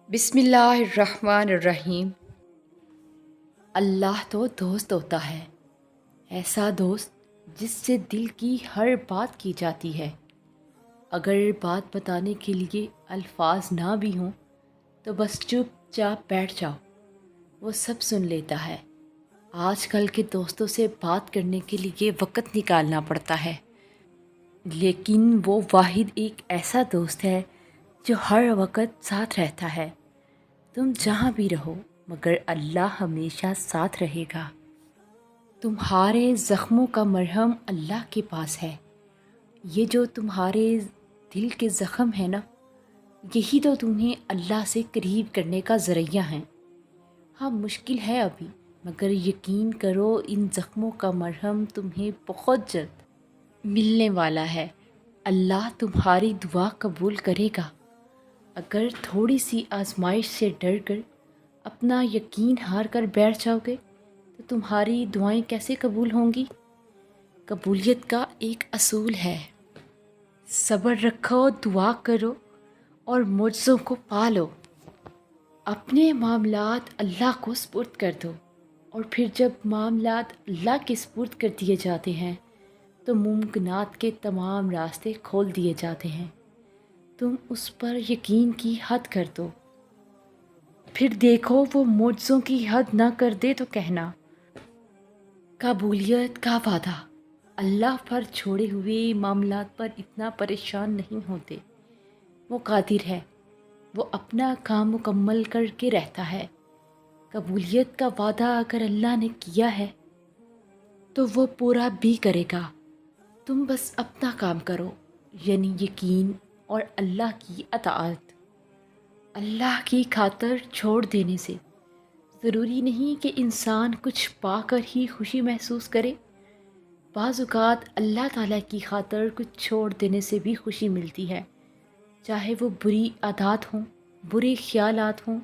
بسم اللہ الرحمن الرحیم۔ اللہ تو دوست ہوتا ہے، ایسا دوست جس سے دل کی ہر بات کی جاتی ہے۔ اگر بات بتانے کے لیے الفاظ نہ بھی ہوں تو بس چپ چاپ بیٹھ جاؤ، وہ سب سن لیتا ہے۔ آج کل کے دوستوں سے بات کرنے کے لیے وقت نکالنا پڑتا ہے، لیکن وہ واحد ایک ایسا دوست ہے جو ہر وقت ساتھ رہتا ہے۔ تم جہاں بھی رہو مگر اللہ ہمیشہ ساتھ رہے گا۔ تمہارے زخموں کا مرہم اللہ کے پاس ہے۔ یہ جو تمہارے دل کے زخم ہیں نا، یہی تو تمہیں اللہ سے قریب کرنے کا ذریعہ ہیں۔ ہاں مشکل ہے ابھی، مگر یقین کرو ان زخموں کا مرہم تمہیں بہت جلد ملنے والا ہے۔ اللہ تمہاری دعا قبول کرے گا۔ اگر تھوڑی سی آزمائش سے ڈر کر اپنا یقین ہار کر بیٹھ جاؤ گے تو تمہاری دعائیں کیسے قبول ہوں گی؟ قبولیت کا ایک اصول ہے، صبر رکھو، دعا کرو اور معجزوں کو پالو۔ اپنے معاملات اللہ کو سپرد کر دو، اور پھر جب معاملات اللہ کے سپرد کر دیے جاتے ہیں تو ممکنات کے تمام راستے کھول دیے جاتے ہیں۔ تم اس پر یقین کی حد کر دو، پھر دیکھو وہ معجزوں کی حد نہ کر دے تو کہنا۔ قبولیت کا وعدہ۔ اللہ پر چھوڑے ہوئے معاملات پر اتنا پریشان نہیں ہوتے، وہ قادر ہے، وہ اپنا کام مکمل کر کے رہتا ہے۔ قبولیت کا وعدہ اگر اللہ نے کیا ہے تو وہ پورا بھی کرے گا۔ تم بس اپنا کام کرو، یعنی یقین اور اللہ کی اطاعت۔ اللہ کی خاطر چھوڑ دینے سے ضروری نہیں کہ انسان کچھ پا کر ہی خوشی محسوس کرے۔ بعض اوقات اللہ تعالیٰ کی خاطر کچھ چھوڑ دینے سے بھی خوشی ملتی ہے، چاہے وہ بری عادات ہوں، برے خیالات ہوں،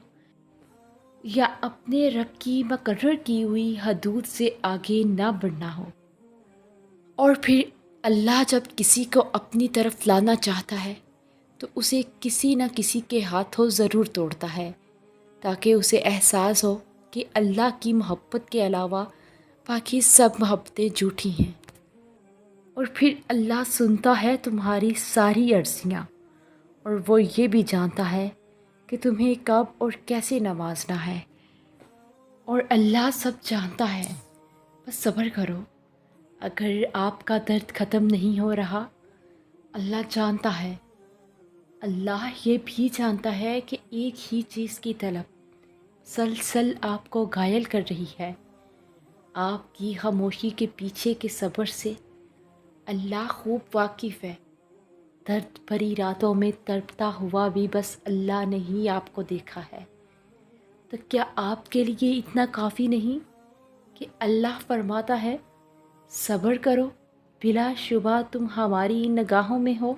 یا اپنے رب کی مقرر کی ہوئی حدود سے آگے نہ بڑھنا ہو۔ اور پھر اللہ جب کسی کو اپنی طرف لانا چاہتا ہے تو اسے کسی نہ کسی کے ہاتھوں ضرور توڑتا ہے، تاکہ اسے احساس ہو کہ اللہ کی محبت کے علاوہ باقی سب محبتیں جھوٹی ہیں۔ اور پھر اللہ سنتا ہے تمہاری ساری عرضیاں، اور وہ یہ بھی جانتا ہے کہ تمہیں کب اور کیسے نوازنا ہے، اور اللہ سب جانتا ہے۔ بس صبر کرو۔ اگر آپ کا درد ختم نہیں ہو رہا، اللہ جانتا ہے۔ اللہ یہ بھی جانتا ہے کہ ایک ہی چیز کی طلب سلسل آپ کو گھائل کر رہی ہے۔ آپ کی خاموشی کے پیچھے کے صبر سے اللہ خوب واقف ہے۔ درد بھری راتوں میں تڑپتا ہوا بھی بس اللہ نے ہی آپ کو دیکھا ہے۔ تو کیا آپ کے لیے اتنا کافی نہیں کہ اللہ فرماتا ہے صبر کرو، بلا شبہ تم ہماری نگاہوں میں ہو۔